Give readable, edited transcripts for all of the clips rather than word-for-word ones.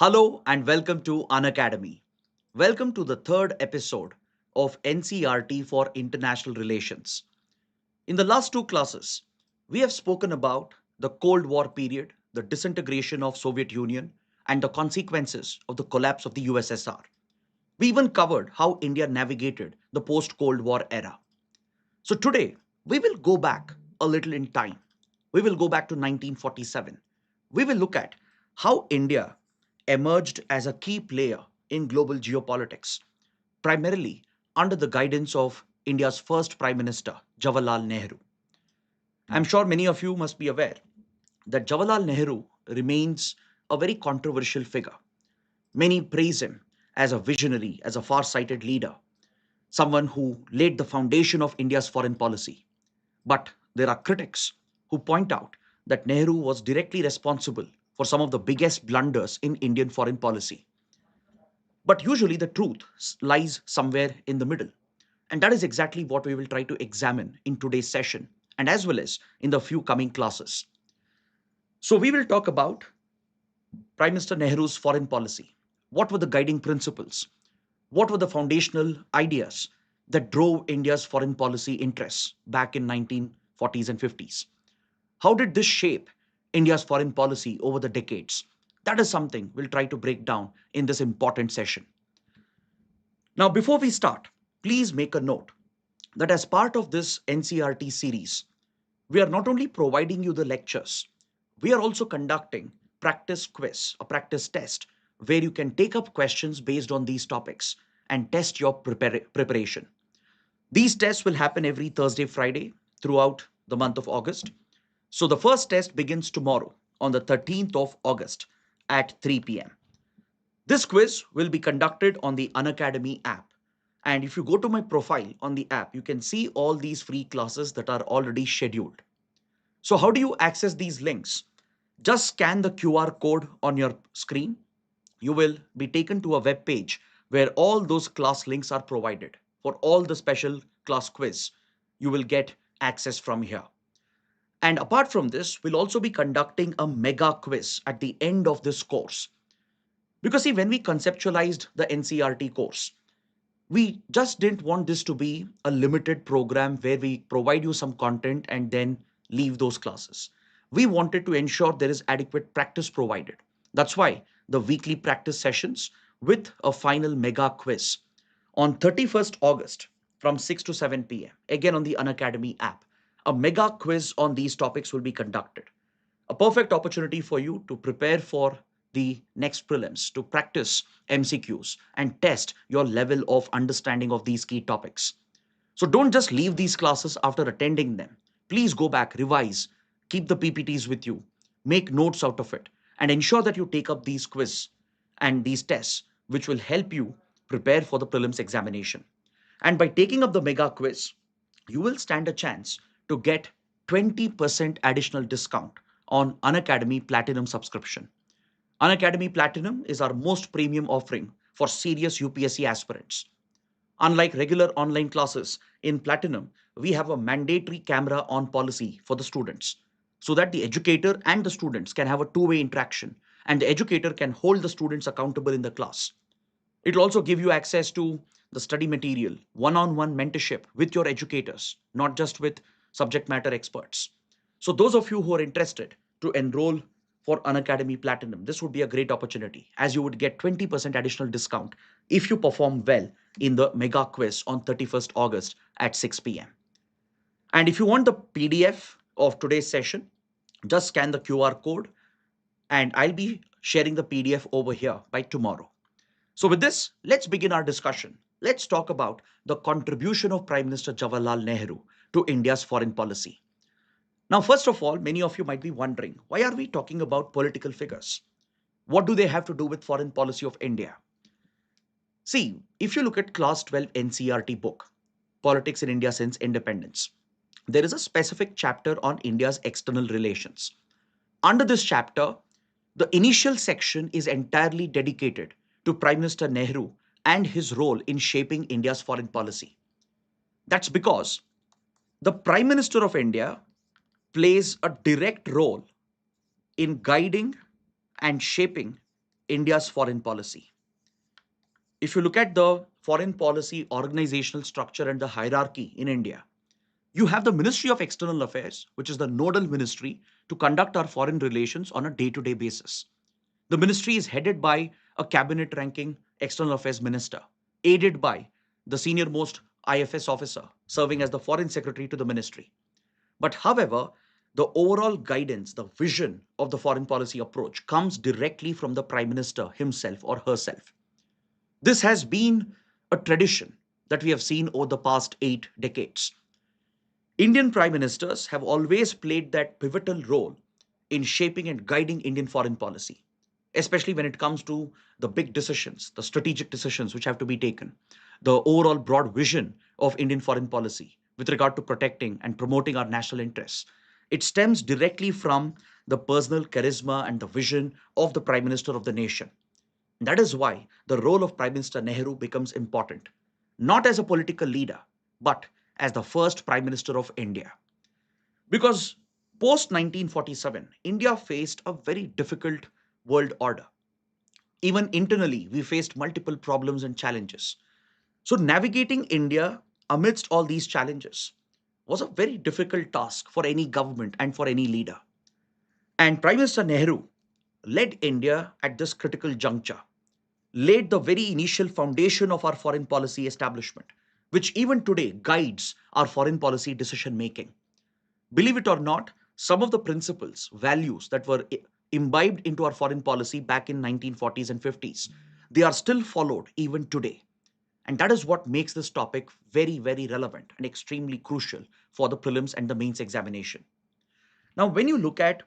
Hello and welcome to Unacademy. Welcome to the third episode of NCERT for International Relations. In the last two classes, we have spoken about the Cold War period, the disintegration of Soviet Union, and the consequences of the collapse of the USSR. We even covered how India navigated the post-Cold War era. So today, we will go back a little in time. We will go back to 1947. We will look at how India emerged as a key player in global geopolitics, primarily under the guidance of India's first Prime Minister, Jawaharlal Nehru. I'm sure many of you must be aware that Jawaharlal Nehru remains a very controversial figure. Many praise him as a visionary, as a far sighted leader, someone who laid the foundation of India's foreign policy. But there are critics who point out that Nehru was directly responsible for some of the biggest blunders in Indian foreign policy. But usually the truth lies somewhere in the middle. And that is exactly what we will try to examine in today's session and as well as in the few coming classes. So we will talk about Prime Minister Nehru's foreign policy. What were the guiding principles? What were the foundational ideas that drove India's foreign policy interests back in 1940s and 50s? How did this shape India's foreign policy over the decades? That is something we'll try to break down in this important session. Now, before we start, please make a note that as part of this NCRT series, we are not only providing you the lectures, we are also conducting practice quiz, a practice test, where you can take up questions based on these topics and test your preparation. These tests will happen every Thursday, Friday throughout the month of August. So the first test begins tomorrow on the 13th of August at 3 p.m. This quiz will be conducted on the Unacademy app. And if you go to my profile on the app, you can see all these free classes that are already scheduled. So how do you access these links? Just scan the QR code on your screen. You will be taken to a web page where all those class links are provided. For all the special class quiz, you will get access from here. And apart from this, we'll also be conducting a mega quiz at the end of this course. Because see, when we conceptualized the NCERT course, we just didn't want this to be a limited program where we provide you some content and then leave those classes. We wanted to ensure there is adequate practice provided. That's why the weekly practice sessions with a final mega quiz on 31st August from 6 to 7 p.m. Again on the Unacademy app. A mega quiz on these topics will be conducted. A perfect opportunity for you to prepare for the next prelims, to practice MCQs and test your level of understanding of these key topics. So don't just leave these classes after attending them. Please go back, revise, keep the PPTs with you, make notes out of it, and ensure that you take up these quiz and these tests, which will help you prepare for the prelims examination. And by taking up the mega quiz, you will stand a chance to get 20% additional discount on Unacademy Platinum subscription. Unacademy Platinum is our most premium offering for serious UPSC aspirants. Unlike regular online classes, in Platinum, we have a mandatory camera on policy for the students so that the educator and the students can have a two-way interaction and the educator can hold the students accountable in the class. It will also give you access to the study material, one-on-one mentorship with your educators, not just with subject matter experts. So those of you who are interested to enroll for Unacademy Platinum, this would be a great opportunity as you would get 20% additional discount if you perform well in the mega quiz on 31st August at 6 p.m. And if you want the PDF of today's session, just scan the QR code and I'll be sharing the PDF over here by tomorrow. So with this, let's begin our discussion. Let's talk about the contribution of Prime Minister Jawaharlal Nehru to India's foreign policy. Now, first of all, many of you might be wondering, why are we talking about political figures? What do they have to do with foreign policy of India? See, if you look at class 12 NCERT book, Politics in India Since Independence, there is a specific chapter on India's external relations. Under this chapter, the initial section is entirely dedicated to Prime Minister Nehru and his role in shaping India's foreign policy. That's because the Prime Minister of India plays a direct role in guiding and shaping India's foreign policy. If you look at the foreign policy organizational structure and the hierarchy in India, you have the Ministry of External Affairs, which is the nodal ministry to conduct our foreign relations on a day to day basis. The ministry is headed by a cabinet ranking external affairs minister, aided by the senior most IFS officer serving as the foreign secretary to the ministry. But however, the overall guidance, the vision of the foreign policy approach comes directly from the prime minister himself or herself. This has been a tradition that we have seen over the past 8 decades. Indian prime ministers have always played that pivotal role in shaping and guiding Indian foreign policy, especially when it comes to the big decisions, the strategic decisions which have to be taken, the overall broad vision of Indian foreign policy with regard to protecting and promoting our national interests. It stems directly from the personal charisma and the vision of the prime minister of the nation. That is why the role of Prime Minister Nehru becomes important, not as a political leader, but as the first Prime Minister of India. Because post 1947, India faced a very difficult world order. Even internally, we faced multiple problems and challenges. So, navigating India amidst all these challenges was a very difficult task for any government and for any leader. And Prime Minister Nehru led India at this critical juncture, laid the very initial foundation of our foreign policy establishment, which even today guides our foreign policy decision making. Believe it or not, some of the principles, values that were imbibed into our foreign policy back in 1940s and 50s, they are still followed even today. And that is what makes this topic very, very relevant and extremely crucial for the prelims and the mains examination. Now, when you look at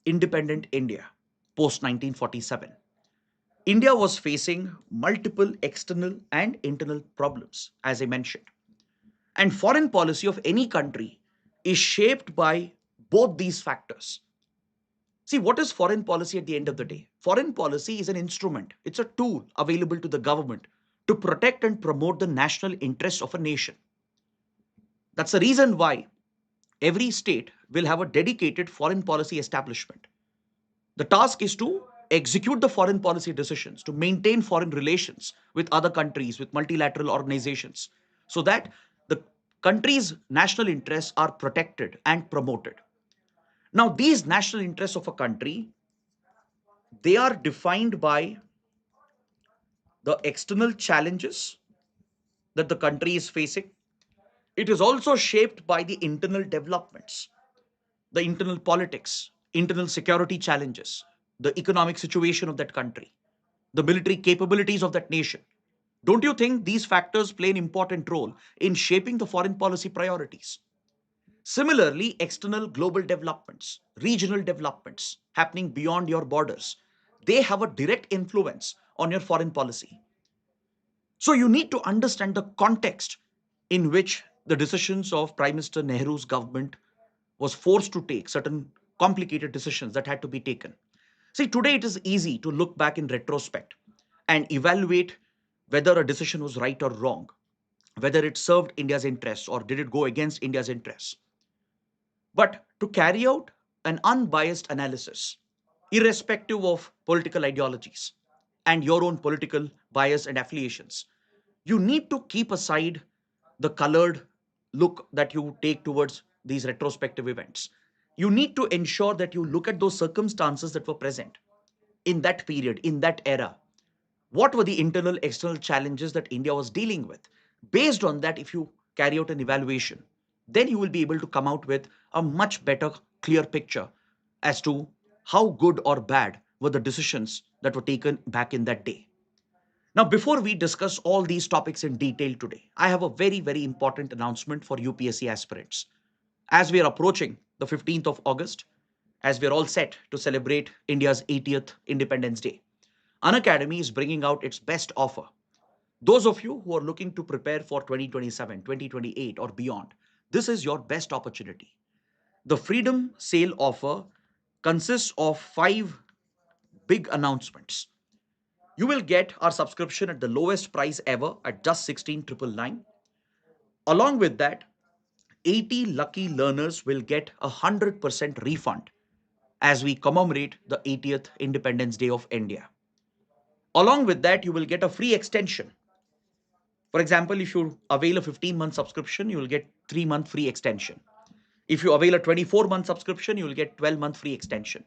independent India post 1947, India was facing multiple external and internal problems, as I mentioned. And foreign policy of any country is shaped by both these factors. See, what is foreign policy at the end of the day? Foreign policy is an instrument, it's a tool available to the government to protect and promote the national interests of a nation. That's the reason why every state will have a dedicated foreign policy establishment. The task is to execute the foreign policy decisions, to maintain foreign relations with other countries, with multilateral organizations, so that the country's national interests are protected and promoted. Now, these national interests of a country, they are defined by the external challenges that the country is facing. It is also shaped by the internal developments, the internal politics, internal security challenges, the economic situation of that country, the military capabilities of that nation. Don't you think these factors play an important role in shaping the foreign policy priorities? Similarly, external global developments, regional developments happening beyond your borders, they have a direct influence on your foreign policy. So you need to understand the context in which the decisions of Prime Minister Nehru's government was forced to take certain complicated decisions that had to be taken. See, today it is easy to look back in retrospect and evaluate whether a decision was right or wrong, whether it served India's interests or did it go against India's interests. But to carry out an unbiased analysis, irrespective of political ideologies and your own political bias and affiliations, you need to keep aside the colored look that you take towards these retrospective events. You need to ensure that you look at those circumstances that were present in that period, in that era. What were the internal, external challenges that India was dealing with? Based on that, if you carry out an evaluation, then you will be able to come out with a much better, clear picture as to how good or bad were the decisions that were taken back in that day. Now, before we discuss all these topics in detail today, I have a very, very important announcement for UPSC aspirants. As we are approaching the 15th of August, as we are all set to celebrate India's 80th Independence Day, Unacademy is bringing out its best offer. Those of you who are looking to prepare for 2027, 2028, or beyond, this is your best opportunity. The Freedom Sale offer consists of 5 big announcements. You will get our subscription at the lowest price ever at just 16,999. Along with that, 80 lucky learners will get a 100% refund as we commemorate the 80th Independence Day of India. Along with that, you will get a free extension. For example, if you avail a 15-month subscription, you will get 3-month free extension. If you avail a 24-month subscription, you will get 12-month free extension.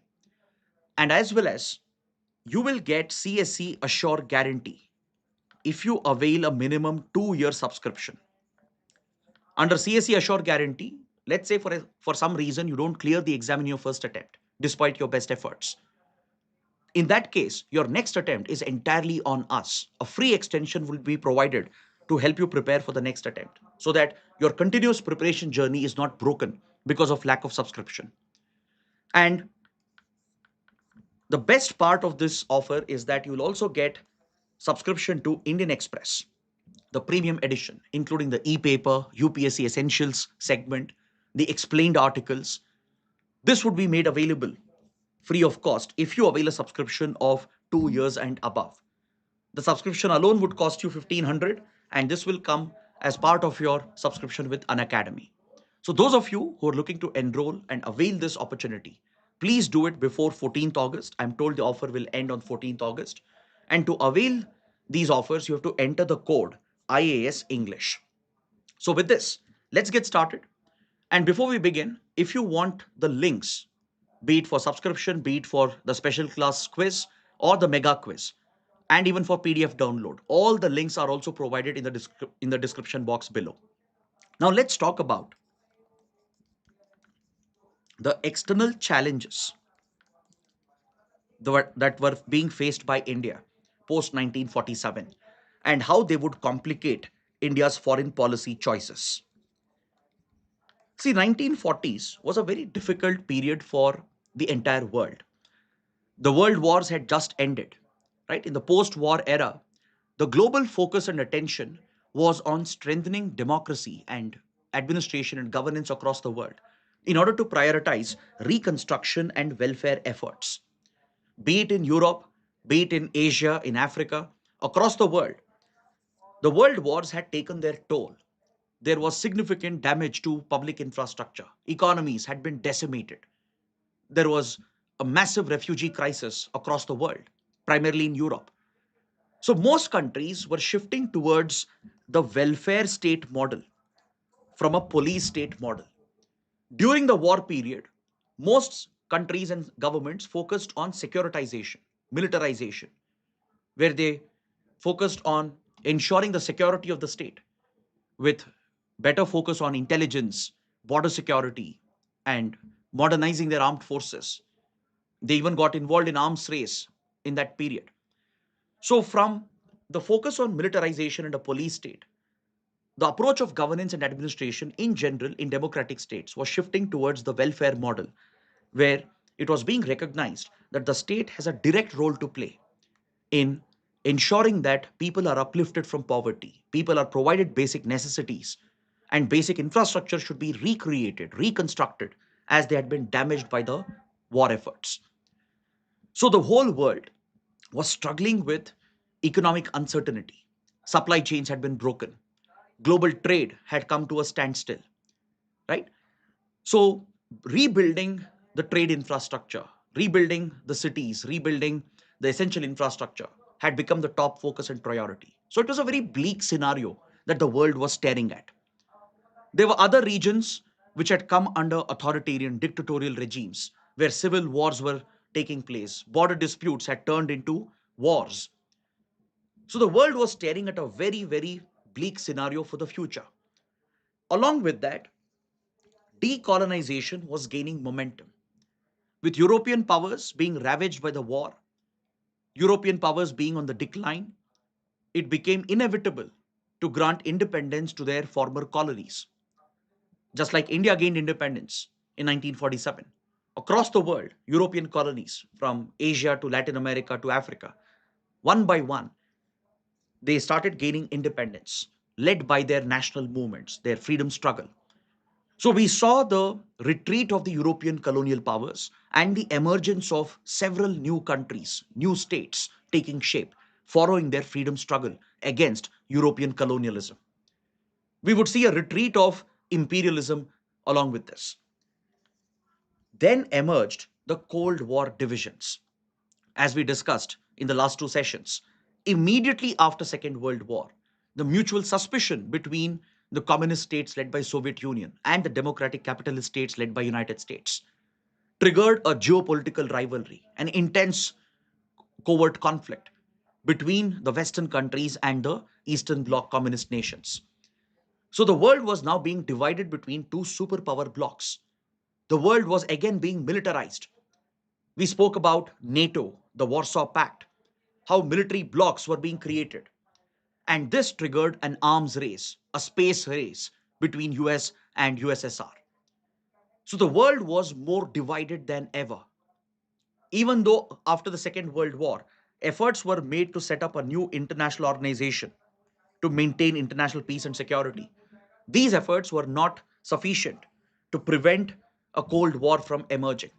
And as well as you will get CSC Assure Guarantee if you avail a minimum 2-year subscription. Under CSC Assure Guarantee, let's say for some reason you don't clear the exam in your first attempt, despite your best efforts. In that case, your next attempt is entirely on us. A free extension will be provided to help you prepare for the next attempt so that your continuous preparation journey is not broken because of lack of subscription. And the best part of this offer is that you will also get subscription to Indian Express, the premium edition, including the e-paper, UPSC Essentials segment, the explained articles. This would be made available free of cost if you avail a subscription of 2 years and above. The subscription alone would cost you 1500, and this will come as part of your subscription with Unacademy. So those of you who are looking to enroll and avail this opportunity, please do it before 14th August. I'm told the offer will end on 14th August. And to avail these offers, you have to enter the code IAS English. So with this, let's get started. And before we begin, if you want the links, be it for subscription, be it for the special class quiz or the mega quiz, and even for PDF download, all the links are also provided in the description box below. Now let's talk about the external challenges that were being faced by India post 1947 and how they would complicate India's foreign policy choices. See, 1940s was a very difficult period for the entire world. The world wars had just ended, right? In the post-war era, the global focus and attention was on strengthening democracy and administration and governance across the world in order to prioritize reconstruction and welfare efforts. Be it in Europe, be it in Asia, in Africa, across the world wars had taken their toll. There was significant damage to public infrastructure. Economies had been decimated. There was a massive refugee crisis across the world, primarily in Europe. So most countries were shifting towards the welfare state model from a police state model. During the war period, most countries and governments focused on securitization, militarization, where they focused on ensuring the security of the state with better focus on intelligence, border security, and modernizing their armed forces. They even got involved in arms race in that period. So, from the focus on militarization and a police state, the approach of governance and administration in general in democratic states was shifting towards the welfare model, where it was being recognized that the state has a direct role to play in ensuring that people are uplifted from poverty, people are provided basic necessities, and basic infrastructure should be recreated, reconstructed as they had been damaged by the war efforts. So the whole world was struggling with economic uncertainty. Supply chains had been broken. Global trade had come to a standstill, right? So rebuilding the trade infrastructure, rebuilding the cities, rebuilding the essential infrastructure had become the top focus and priority. So it was a very bleak scenario that the world was staring at. There were other regions which had come under authoritarian dictatorial regimes where civil wars were taking place. Border disputes had turned into wars. So the world was staring at a very, very bleak scenario for the future. Along with that, decolonization was gaining momentum. With European powers being ravaged by the war, European powers being on the decline, it became inevitable to grant independence to their former colonies. Just like India gained independence in 1947. Across the world, European colonies from Asia to Latin America to Africa, one by one, they started gaining independence, led by their national movements, their freedom struggle. So we saw the retreat of the European colonial powers and the emergence of several new countries, new states taking shape, following their freedom struggle against European colonialism. We would see a retreat of imperialism along with this. Then emerged the Cold War divisions, as we discussed in the last two sessions. Immediately after Second World War, the mutual suspicion between the communist states led by Soviet Union and the democratic capitalist states led by United States triggered a geopolitical rivalry, an intense covert conflict between the Western countries and the Eastern Bloc communist nations. So the world was now being divided between two superpower blocs. The world was again being militarized. We spoke about NATO, the Warsaw Pact, how military blocs were being created. And this triggered an arms race, a space race between US and USSR. So the world was more divided than ever. Even though after the Second World War, efforts were made to set up a new international organization to maintain international peace and security, these efforts were not sufficient to prevent a Cold War from emerging.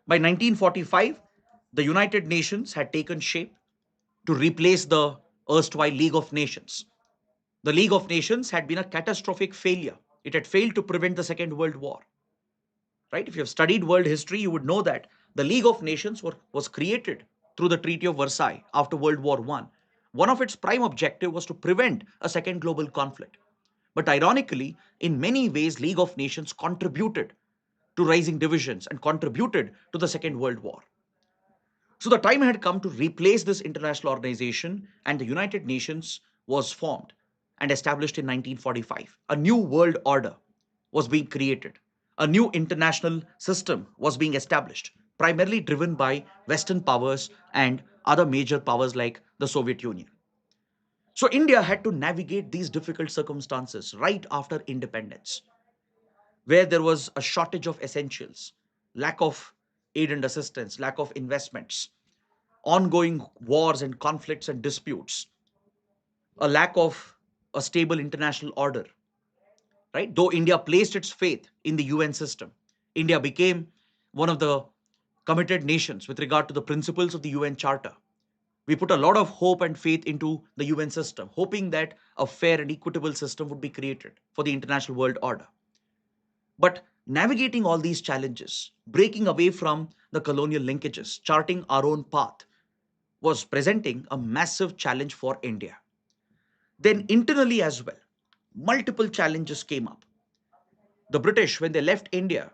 By 1945, the United Nations had taken shape to replace the erstwhile League of Nations. The League of Nations had been a catastrophic failure. It had failed to prevent the Second World War. Right? If you have studied world history, you would know that the League of Nations was created through the Treaty of Versailles after World War I. One of its prime objective was to prevent a second global conflict. But ironically, in many ways, League of Nations contributed to rising divisions and contributed to the Second World War. So the time had come to replace this international organization, and the United Nations was formed and established in 1945. A new world order was being created. A new international system was being established, primarily driven by Western powers and other major powers like the Soviet Union. So India had to navigate these difficult circumstances right after independence, where there was a shortage of essentials, lack of aid and assistance, lack of investments, ongoing wars and conflicts and disputes, a lack of a stable international order, right? Though India placed its faith in the UN system, India became one of the committed nations with regard to the principles of the UN Charter. We put a lot of hope and faith into the UN system, hoping that a fair and equitable system would be created for the international world order. But navigating all these challenges, breaking away from the colonial linkages, charting our own path, was presenting a massive challenge for India. Then, internally as well, multiple challenges came up. The British, when they left India,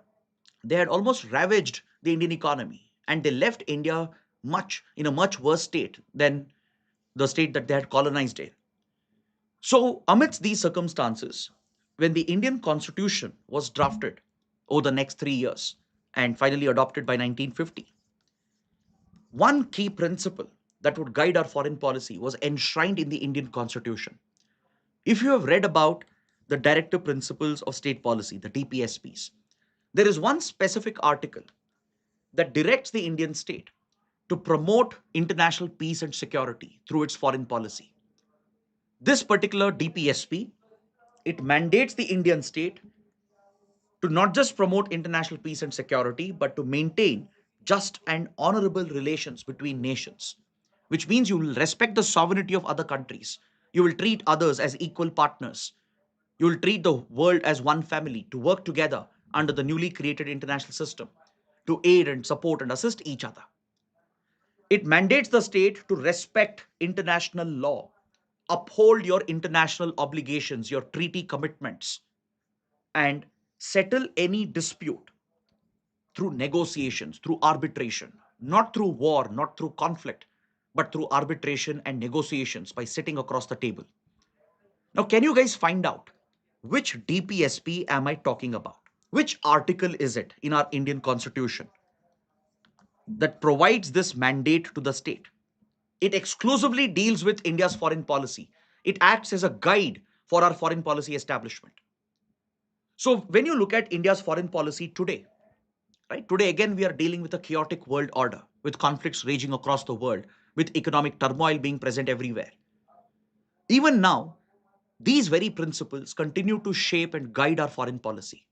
they had almost ravaged the Indian economy, and they left India much in a much worse state than the state that they had colonized in. So, amidst these circumstances, when the Indian constitution was drafted over the next 3 years and finally adopted by 1950, one key principle that would guide our foreign policy was enshrined in the Indian constitution. If you have read about the directive principles of state policy, the DPSPs, there is one specific article that directs the Indian state to promote international peace and security through its foreign policy. This particular DPSP, it mandates the Indian state to not just promote international peace and security, but to maintain just and honorable relations between nations, which means you will respect the sovereignty of other countries. You will treat others as equal partners. You will treat the world as one family to work together under the newly created international system to aid and support and assist each other. It mandates the state to respect international law, uphold your international obligations, your treaty commitments, and settle any dispute through negotiations, through arbitration, not through war, not through conflict, but through arbitration and negotiations by sitting across the table. Now, can you guys find out which DPSP am I talking about? Which article is it in our Indian constitution that provides this mandate to the state? It exclusively deals with India's foreign policy. It acts as a guide for our foreign policy establishment. So, when you look at India's foreign policy today, right, today again we are dealing with a chaotic world order, with conflicts raging across the world, with economic turmoil being present everywhere. Even now, these very principles continue to shape and guide our foreign policy.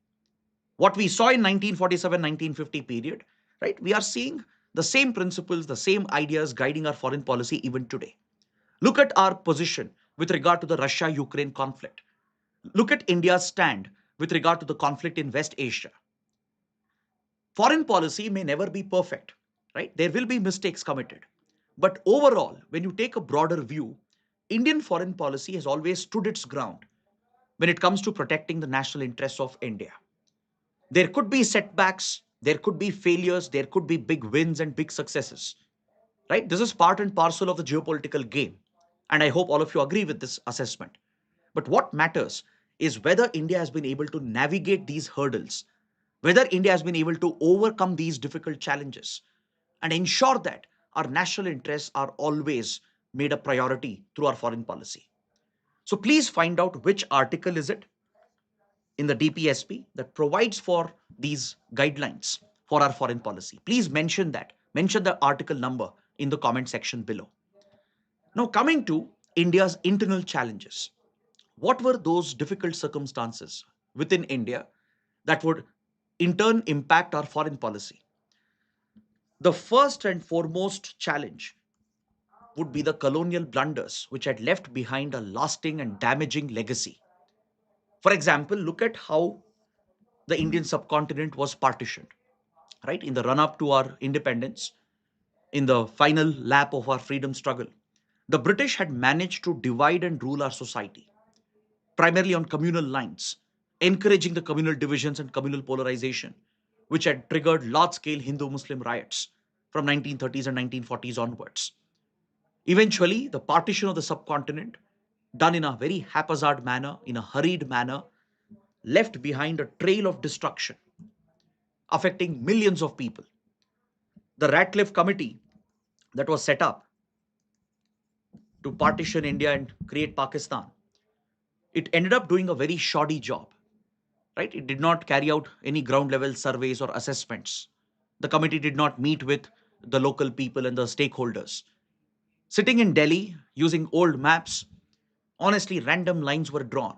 What we saw in 1947 1950 period, right, we are seeing the same principles, the same ideas guiding our foreign policy even today. Look at our position with regard to the Russia Ukraine conflict. Look at India's stand with regard to the conflict in West Asia. Foreign policy may never be perfect, right? There will be mistakes committed. But overall, when you take a broader view, Indian foreign policy has always stood its ground when it comes to protecting the national interests of India. There could be setbacks, there could be failures, there could be big wins and big successes, right? This is part and parcel of the geopolitical game. And I hope all of you agree with this assessment. But what matters is whether India has been able to navigate these hurdles, whether India has been able to overcome these difficult challenges and ensure that our national interests are always made a priority through our foreign policy. So please find out which article is it in the DPSP that provides for these guidelines for our foreign policy. Please mention that. Mention the article number in the comment section below. Now, coming to India's internal challenges. What were those difficult circumstances within India that would in turn impact our foreign policy? The first and foremost challenge would be the colonial blunders, which had left behind a lasting and damaging legacy. For example, look at how the Indian subcontinent was partitioned, right? In the run up to our independence, in the final lap of our freedom struggle, the British had managed to divide and rule our society, primarily on communal lines, encouraging the communal divisions and communal polarization, which had triggered large scale Hindu Muslim riots from 1930s and 1940s onwards. Eventually, the partition of the subcontinent, done in a very haphazard manner, in a hurried manner, left behind a trail of destruction affecting millions of people. The Ratcliffe Committee that was set up to partition India and create Pakistan, it ended up doing a very shoddy job, right? It did not carry out any ground level surveys or assessments. The committee did not meet with the local people and the stakeholders. Sitting in Delhi using old maps, honestly, random lines were drawn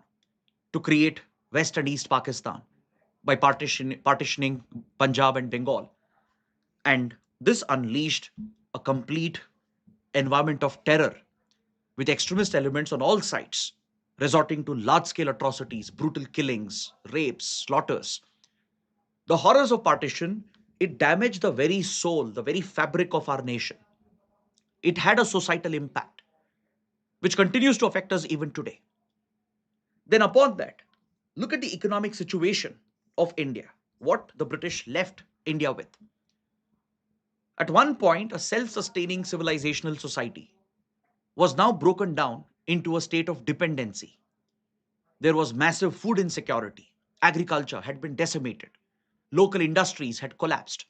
to create West and East Pakistan by partitioning Punjab and Bengal. And this unleashed a complete environment of terror with extremist elements on all sides, resorting to large scale atrocities, brutal killings, rapes, slaughters. The horrors of partition, it damaged the very soul, the very fabric of our nation. It had a societal impact, which continues to affect us even today. Then, upon that, look at the economic situation of India, what the British left India with. At one point, a self sustaining civilizational society was now broken down into a state of dependency. There was massive food insecurity. Agriculture had been decimated. Local industries had collapsed.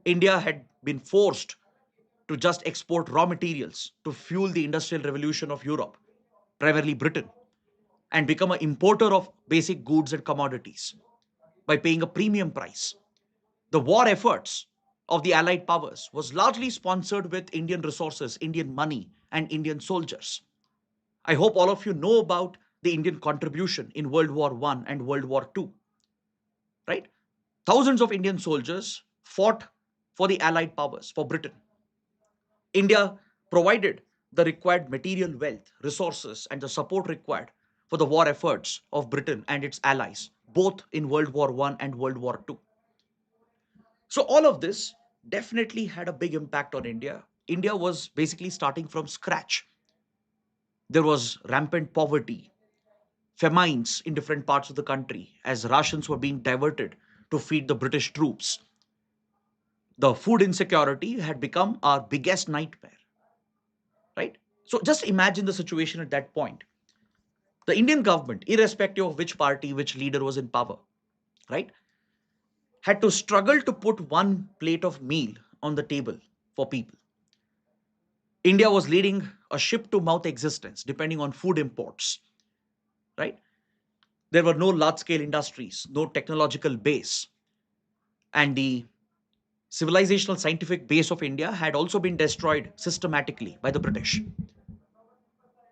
India had been forced to just export raw materials to fuel the industrial revolution of Europe, primarily Britain, and become an importer of basic goods and commodities by paying a premium price. The war efforts of the Allied powers was largely sponsored with Indian resources, Indian money, and Indian soldiers. I hope all of you know about the Indian contribution in World War I and World War II, right? Thousands of Indian soldiers fought for the Allied powers, for Britain. India provided the required material wealth, resources, and the support required for the war efforts of Britain and its allies, both in World War I and World War II. So, all of this definitely had a big impact on India. India was basically starting from scratch. There was rampant poverty, famines in different parts of the country as rations were being diverted to feed the British troops. The food insecurity had become our biggest nightmare, right? So just imagine the situation at that point. The Indian government, irrespective of which party, which leader was in power, right, had to struggle to put one plate of meal on the table for people. India was leading a ship to mouth existence, depending on food imports, right? There were no large scale industries, no technological base, and the civilizational scientific base of India had also been destroyed systematically by the British.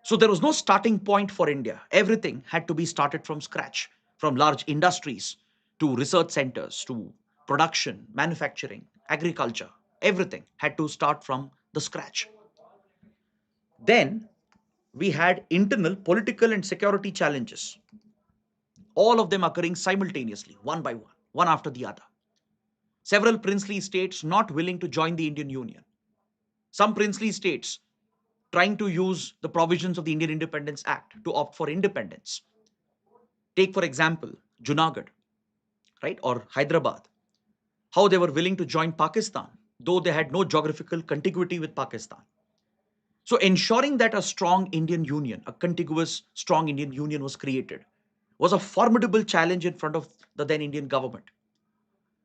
So there was no starting point for India. Everything had to be started from scratch, from large industries to research centers to production, manufacturing, agriculture. Everything had to start from the scratch. Then we had internal political and security challenges, all of them occurring simultaneously, one by one after the other. Several princely states not willing to join the Indian Union. Some princely states trying to use the provisions of the Indian Independence Act to opt for independence. Take, for example, Junagadh, right, or Hyderabad, how they were willing to join Pakistan, though they had no geographical contiguity with Pakistan. So, ensuring that a strong Indian Union, a contiguous, strong Indian Union was created, was a formidable challenge in front of the then Indian government.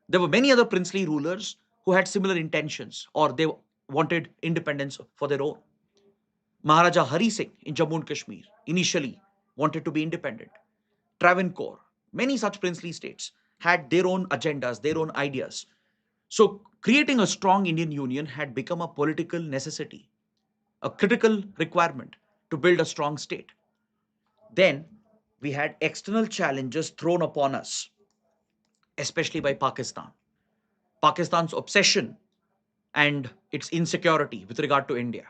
There were many other princely rulers who had similar intentions or they wanted independence for their own. Maharaja Hari Singh in Jammu and Kashmir initially wanted to be independent. Travancore, many such princely states had their own agendas, their own ideas. So, creating a strong Indian Union had become a political necessity, a critical requirement to build a strong state. Then we had external challenges thrown upon us, especially by Pakistan. Pakistan's obsession and its insecurity with regard to India,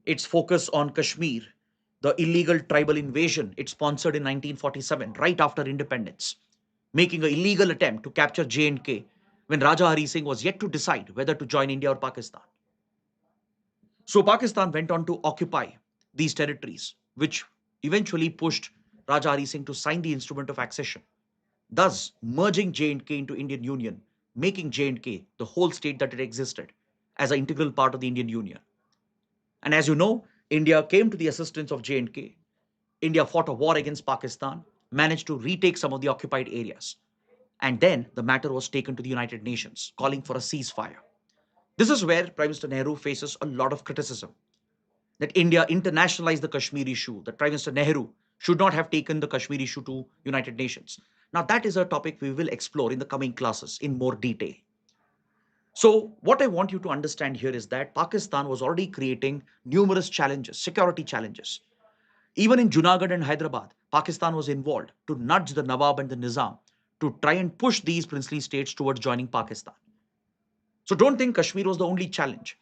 its focus on Kashmir, the illegal tribal invasion it sponsored in 1947, right after independence, making an illegal attempt to capture J&K when Raja Hari Singh was yet to decide whether to join India or Pakistan. So Pakistan went on to occupy these territories, which eventually pushed Raja Hari Singh to sign the instrument of accession, thus merging J&K into Indian Union, making J&K the whole state that it existed as an integral part of the Indian Union. And as you know, India came to the assistance of J&K. India fought a war against Pakistan, managed to retake some of the occupied areas. And then the matter was taken to the United Nations, calling for a ceasefire. This is where Prime Minister Nehru faces a lot of criticism that India internationalized the Kashmir issue, that Prime Minister Nehru should not have taken the Kashmir issue to United Nations. Now, that is a topic we will explore in the coming classes in more detail. So, what I want you to understand here is that Pakistan was already creating numerous challenges, security challenges. Even in Junagadh and Hyderabad, Pakistan was involved to nudge the Nawab and the Nizam to try and push these princely states towards joining Pakistan. So, don't think Kashmir was the only challenge.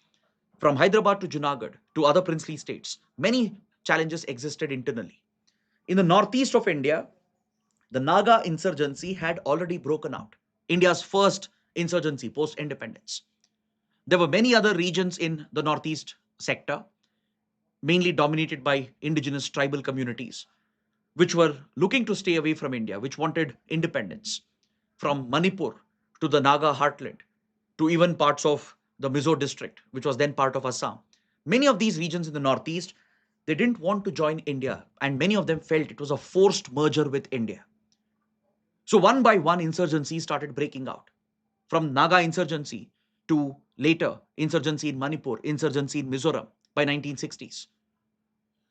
From Hyderabad to Junagadh to other princely states, many challenges existed internally. In the northeast of India, the Naga insurgency had already broken out, India's first insurgency post independence. There were many other regions in the northeast sector, mainly dominated by indigenous tribal communities, which were looking to stay away from India, which wanted independence. From Manipur to the Naga heartland to even parts of the Mizo district, which was then part of Assam. Many of these regions in the northeast, they didn't want to join India, and many of them felt it was a forced merger with India. So one by one, insurgencies started breaking out. From Naga insurgency to later insurgency in Manipur, insurgency in Mizoram by 1960s.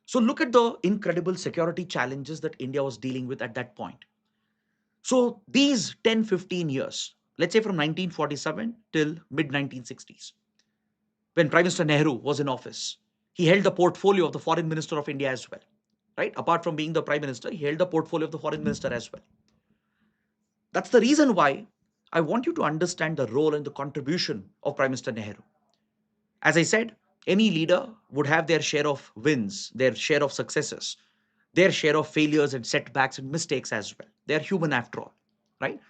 So look at the incredible security challenges that India was dealing with at that point. So these 10, 15 years, let's say from 1947 till mid 1960s, when Prime Minister Nehru was in office, he held the portfolio of the Foreign Minister of India as well. Right? Apart from being the Prime Minister, he held the portfolio of the Foreign Minister as well. That's the reason why I want you to understand the role and the contribution of Prime Minister Nehru. As I said, any leader would have their share of wins, their share of successes, their share of failures and setbacks and mistakes as well. They are human after all, right?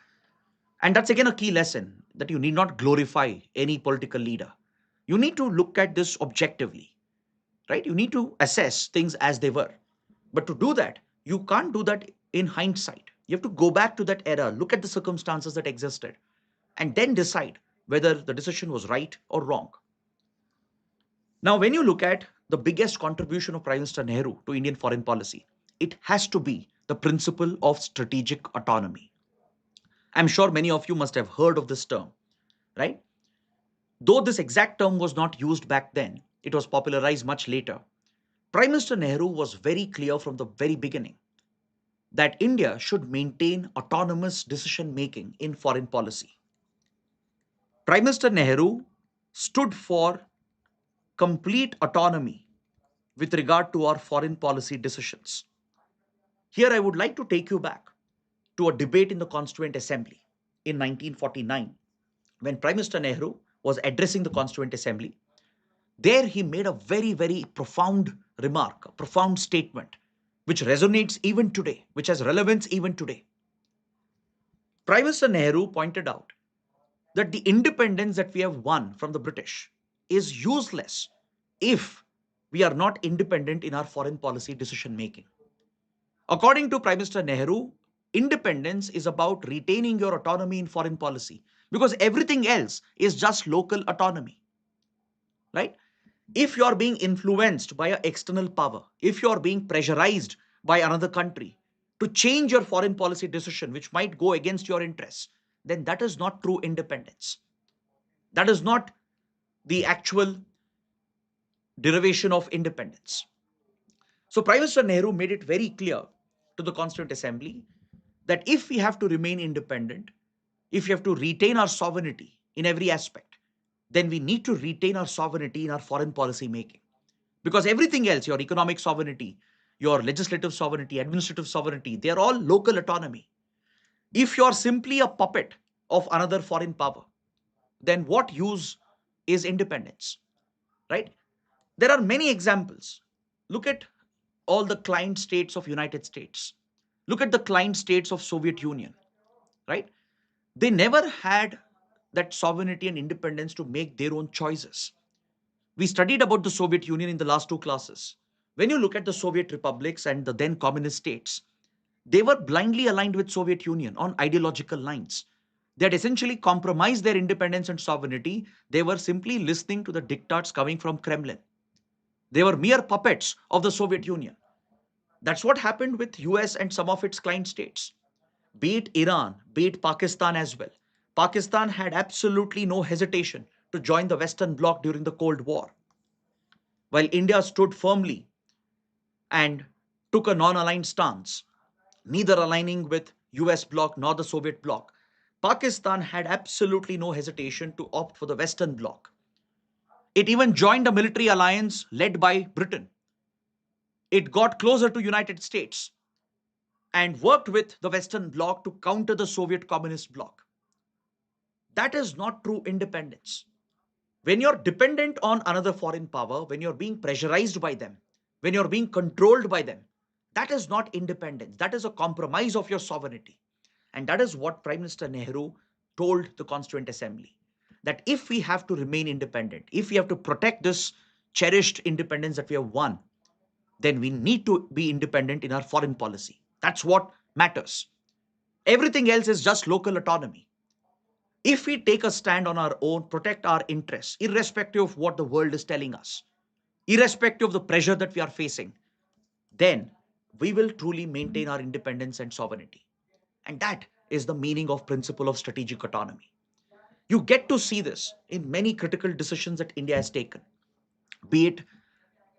And that's again a key lesson that you need not glorify any political leader. You need to look at this objectively, right? You need to assess things as they were. But to do that, you can't do that in hindsight. You have to go back to that era, look at the circumstances that existed, and then decide whether the decision was right or wrong. Now, when you look at the biggest contribution of Prime Minister Nehru to Indian foreign policy, it has to be the principle of strategic autonomy. I'm sure many of you must have heard of this term, right? Though this exact term was not used back then, it was popularized much later. Prime Minister Nehru was very clear from the very beginning that India should maintain autonomous decision making in foreign policy. Prime Minister Nehru stood for complete autonomy with regard to our foreign policy decisions. Here, I would like to take you back to a debate in the Constituent Assembly in 1949 when Prime Minister Nehru was addressing the Constituent Assembly. There, he made a very, very profound remark, a profound statement, which resonates even today, which has relevance even today. Prime Minister Nehru pointed out that the independence that we have won from the British is useless if we are not independent in our foreign policy decision making. According to Prime Minister Nehru, independence is about retaining your autonomy in foreign policy because everything else is just local autonomy, right? If you are being influenced by an external power, if you are being pressurized by another country to change your foreign policy decision, which might go against your interests, then that is not true independence. That is not the actual derivation of independence. So, Prime Minister Nehru made it very clear to the Constituent Assembly that if we have to remain independent, if we have to retain our sovereignty in every aspect, then we need to retain our sovereignty in our foreign policy making. Because everything else, your economic sovereignty, your legislative sovereignty, administrative sovereignty, they are all local autonomy. If you are simply a puppet of another foreign power, then what use is independence, right? There are many examples. Look at all the client states of United States. Look at the client states of Soviet Union, right? They never had that sovereignty and independence to make their own choices. We studied about the Soviet Union in the last two classes. When you look at the Soviet republics and the then communist states, they were blindly aligned with Soviet Union on ideological lines. They had essentially compromised their independence and sovereignty. They were simply listening to the diktats coming from Kremlin. They were mere puppets of the Soviet Union. That's what happened with US and some of its client states. Be it Iran, be it Pakistan as well. Pakistan had absolutely no hesitation to join the Western Bloc during the Cold War, while India stood firmly and took a non-aligned stance, neither aligning with US bloc nor the Soviet bloc. Pakistan had absolutely no hesitation to opt for the Western bloc. It even joined a military alliance led by Britain. It got closer to United States and worked with the Western bloc to counter the Soviet Communist bloc. That is not true independence. When you're dependent on another foreign power, when you're being pressurized by them, when you're being controlled by them, that is not independence. That is a compromise of your sovereignty. And that is what Prime Minister Nehru told the Constituent Assembly. That if we have to remain independent, if we have to protect this cherished independence that we have won, then we need to be independent in our foreign policy. That's what matters. Everything else is just local autonomy. If we take a stand on our own, protect our interests, irrespective of what the world is telling us, irrespective of the pressure that we are facing, then we will truly maintain our independence and sovereignty. And that is the meaning of principle of strategic autonomy. You get to see this in many critical decisions that India has taken, be it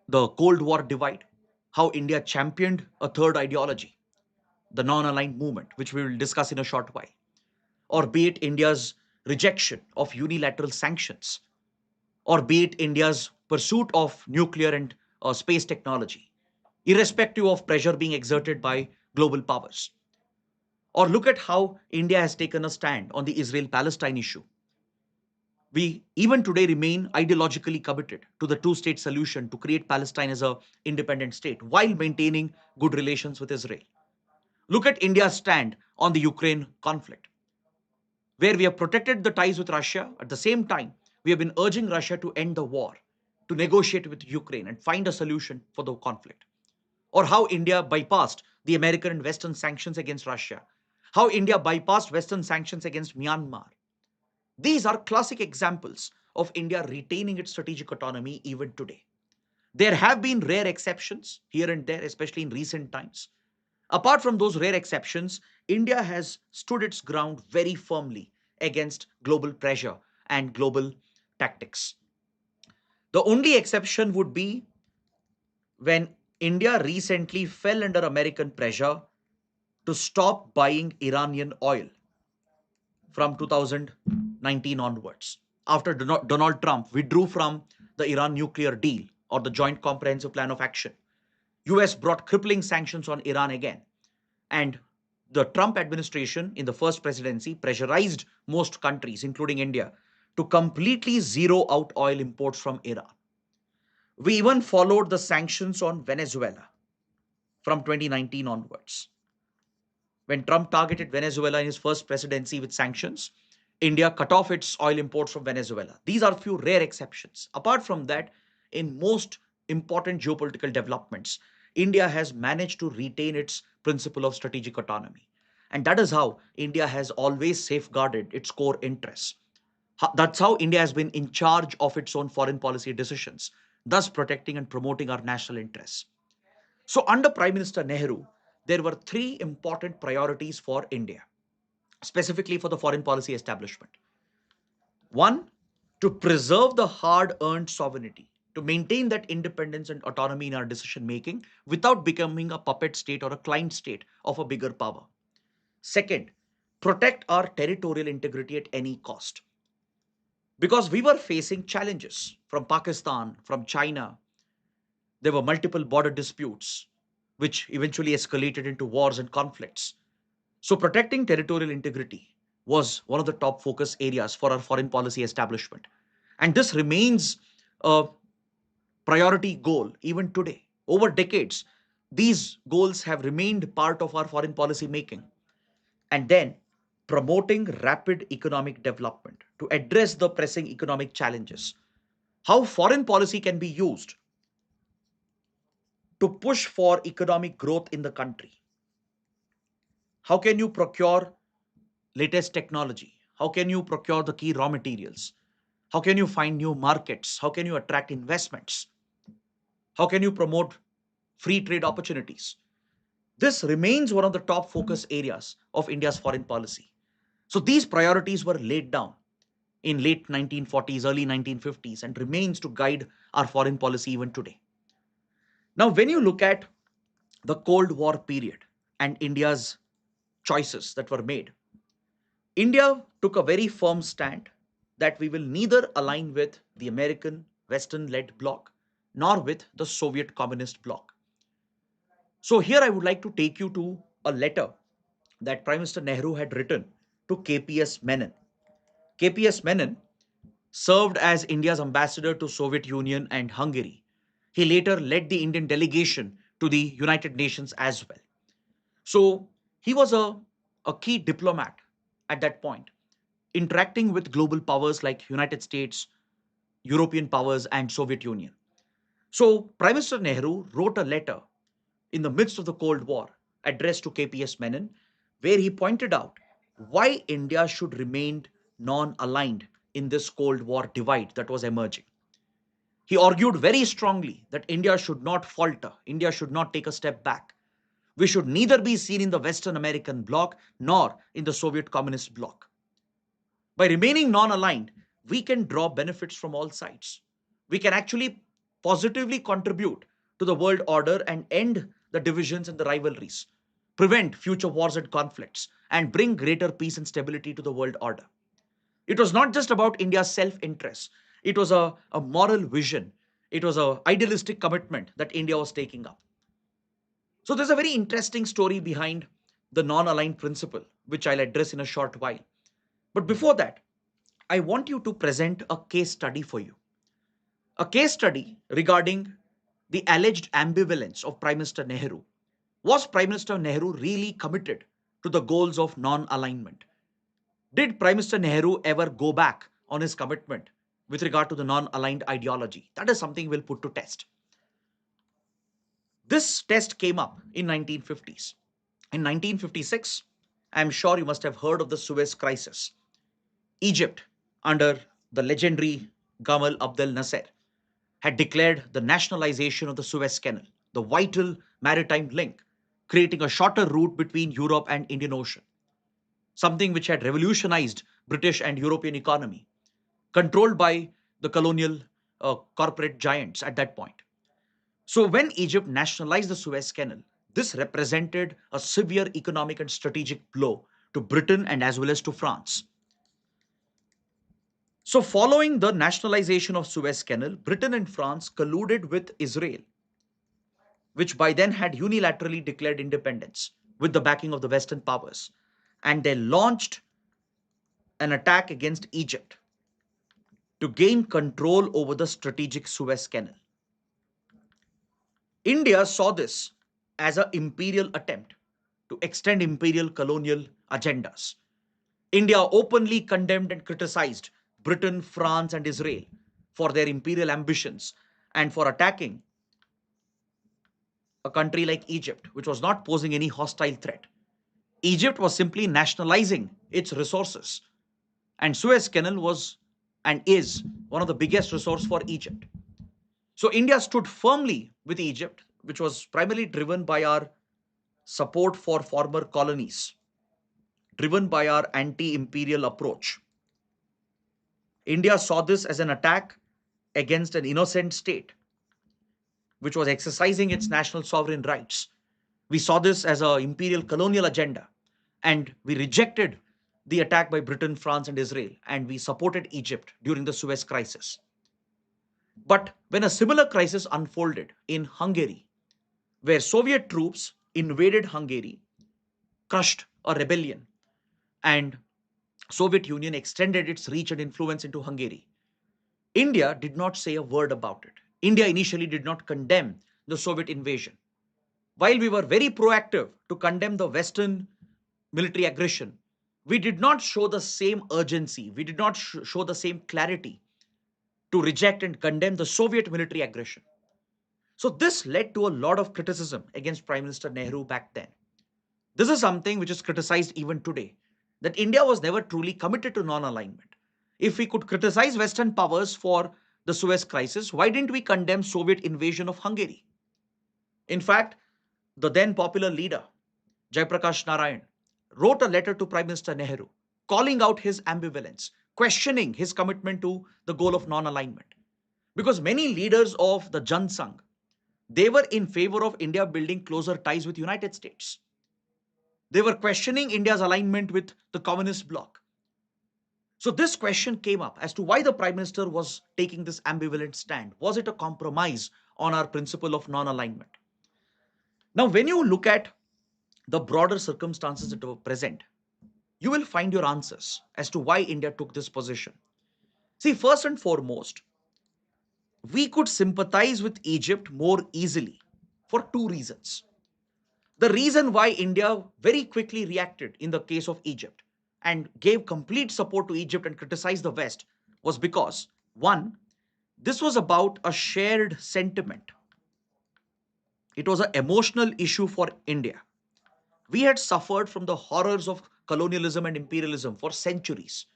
the Cold War divide, how India championed a third ideology, the non-aligned movement, which we will discuss in a short while, or be it India's rejection of unilateral sanctions, or be it India's pursuit of nuclear and space technology, irrespective of pressure being exerted by global powers. Or look at how India has taken a stand on the Israel Palestine issue. We even today remain ideologically committed to the two-state solution to create Palestine as an independent state while maintaining good relations with Israel. Look at India's stand on the Ukraine conflict, where we have protected the ties with Russia. At the same time, we have been urging Russia to end the war, to negotiate with Ukraine and find a solution for the conflict. Or how India bypassed the American and Western sanctions against Russia, how India bypassed Western sanctions against Myanmar. These are classic examples of India retaining its strategic autonomy even today. There have been rare exceptions here and there, especially in recent times. Apart from those rare exceptions, India has stood its ground very firmly against global pressure and global tactics. The only exception would be when India recently fell under American pressure to stop buying Iranian oil from 2019 onwards. After Donald Trump withdrew from the Iran nuclear deal or the Joint Comprehensive Plan of Action, US brought crippling sanctions on Iran again. And the Trump administration in the first presidency pressurized most countries, including India, to completely zero out oil imports from Iran. We even followed the sanctions on Venezuela from 2019 onwards. When Trump targeted Venezuela in his first presidency with sanctions, India cut off its oil imports from Venezuela. These are few rare exceptions. Apart from that, in most important geopolitical developments, India has managed to retain its principle of strategic autonomy. And that is how India has always safeguarded its core interests. That's how India has been in charge of its own foreign policy decisions, thus protecting and promoting our national interests. So, under Prime Minister Nehru, there were three important priorities for India, specifically for the foreign policy establishment. One, to preserve the hard earned sovereignty, to maintain that independence and autonomy in our decision making without becoming a puppet state or a client state of a bigger power. Second, protect our territorial integrity at any cost. Because we were facing challenges from Pakistan, from China. There were multiple border disputes, which eventually escalated into wars and conflicts. So, protecting territorial integrity was one of the top focus areas for our foreign policy establishment. And this remains a priority goal even today. Over decades, these goals have remained part of our foreign policy making. And then, promoting rapid economic development to address the pressing economic challenges. How foreign policy can be used to push for economic growth in the country. How can you procure latest technology? How can you procure the key raw materials? How can you find new markets? How can you attract investments? How can you promote free trade opportunities? This remains one of the top focus areas of India's foreign policy. So these priorities were laid down in late 1940s, early 1950s, and remains to guide our foreign policy even today. Now, when you look at the Cold War period and India's choices that were made, India took a very firm stand that we will neither align with the American Western led bloc nor with the Soviet Communist bloc. So, here I would like to take you to a letter that Prime Minister Nehru had written to KPS Menon. KPS Menon served as India's ambassador to Soviet Union and Hungary. He later led the Indian delegation to the United Nations as well. So he was a key diplomat at that point, interacting with global powers like United States, European powers, and Soviet Union. So Prime Minister Nehru wrote a letter in the midst of the Cold War addressed to KPS Menon, where he pointed out why India should remain non-aligned in this Cold War divide that was emerging. He argued very strongly that India should not falter, India should not take a step back. We should neither be seen in the Western American bloc nor in the Soviet Communist bloc. By remaining non aligned, we can draw benefits from all sides. We can actually positively contribute to the world order and end the divisions and the rivalries, prevent future wars and conflicts, and bring greater peace and stability to the world order. It was not just about India's self interest, it was a moral vision, it was an idealistic commitment that India was taking up. So there's a very interesting story behind the non-aligned principle, which I'll address in a short while. But before that, I want you to present a case study for you. A case study regarding the alleged ambivalence of Prime Minister Nehru. Was Prime Minister Nehru really committed to the goals of non-alignment? Did Prime Minister Nehru ever go back on his commitment with regard to the non-aligned ideology? That is something we'll put to test. This test came up in 1950s. In 1956, I'm sure you must have heard of the Suez Crisis. Egypt, under the legendary Gamal Abdel Nasser, had declared the nationalization of the Suez Canal, the vital maritime link, creating a shorter route between Europe and Indian Ocean, something which had revolutionized British and European economy, controlled by the colonial corporate giants at that point. So, when Egypt nationalized the Suez Canal, this represented a severe economic and strategic blow to Britain and as well as to France. So, following the nationalization of Suez Canal, Britain and France colluded with Israel, which by then had unilaterally declared independence with the backing of the Western powers. And they launched an attack against Egypt to gain control over the strategic Suez Canal. India saw this as an imperial attempt to extend imperial colonial agendas. India openly condemned and criticized Britain, France, and Israel for their imperial ambitions and for attacking a country like Egypt, which was not posing any hostile threat. Egypt was simply nationalizing its resources, and Suez Canal was and is one of the biggest resources for Egypt. So India stood firmly with Egypt, which was primarily driven by our support for former colonies, driven by our anti-imperial approach. India saw this as an attack against an innocent state, which was exercising its national sovereign rights. We saw this as an imperial colonial agenda, and we rejected the attack by Britain, France, and Israel, and we supported Egypt during the Suez crisis. But when a similar crisis unfolded in Hungary, where Soviet troops invaded Hungary, crushed a rebellion, and Soviet Union extended its reach and influence into Hungary, India did not say a word about it. India initially did not condemn the Soviet invasion. While we were very proactive to condemn the Western military aggression, we did not show the same urgency, we did not show the same clarity to reject and condemn the Soviet military aggression. So, this led to a lot of criticism against Prime Minister Nehru back then. This is something which is criticized even today, that India was never truly committed to non alignment. If we could criticize Western powers for the Suez crisis, why didn't we condemn Soviet invasion of Hungary? In fact, the then popular leader, Jayaprakash Narayan, wrote a letter to Prime Minister Nehru calling out his ambivalence, questioning his commitment to the goal of non alignment. Because many leaders of the Jan Sangh, they were in favor of India building closer ties with United States. They were questioning India's alignment with the communist bloc. So this question came up as to why the Prime Minister was taking this ambivalent stand. Was it a compromise on our principle of non-alignment? Now, when you look at the broader circumstances that were present, you will find your answers as to why India took this position. See, first and foremost, we could sympathize with Egypt more easily for two reasons. The reason why India very quickly reacted in the case of Egypt and gave complete support to Egypt and criticized the West was because, one, this was about a shared sentiment. It was an emotional issue for India. We had suffered from the horrors of colonialism and imperialism for centuries.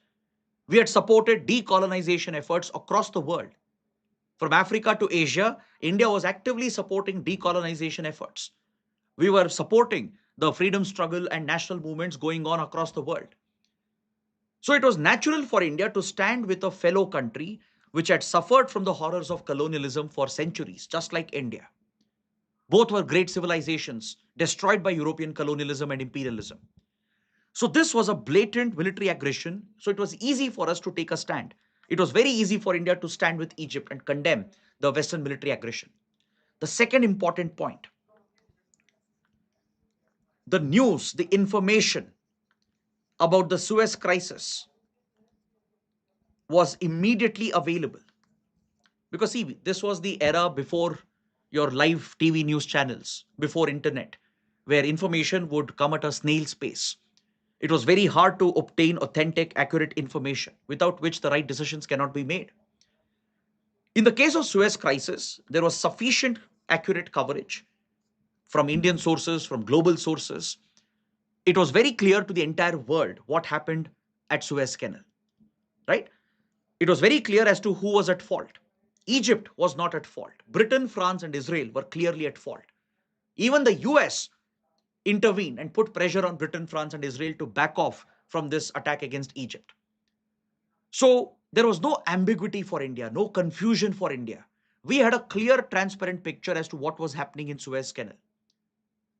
We had supported decolonization efforts across the world. From Africa to Asia, India was actively supporting decolonization efforts. We were supporting the freedom struggle and national movements going on across the world. So it was natural for India to stand with a fellow country which had suffered from the horrors of colonialism for centuries, just like India. Both were great civilizations destroyed by European colonialism and imperialism. So this was a blatant military aggression. So it was easy for us to take a stand. It was very easy for India to stand with Egypt and condemn the Western military aggression. The second important point, the news, the information about the Suez crisis was immediately available. Because see, this was the era before your live TV news channels, before internet, where information would come at a snail's pace. It was very hard to obtain authentic, accurate information, without which the right decisions cannot be made. In the case of Suez crisis, there was sufficient accurate coverage from Indian sources, from global sources. It was very clear to the entire world what happened at Suez Canal, right? It was very clear as to who was at fault. Egypt was not at fault. Britain, France, and Israel were clearly at fault. Even the US intervened and put pressure on Britain, France, and Israel to back off from this attack against Egypt. So there was no ambiguity for India, no confusion for India. We had a clear, transparent picture as to what was happening in Suez Canal.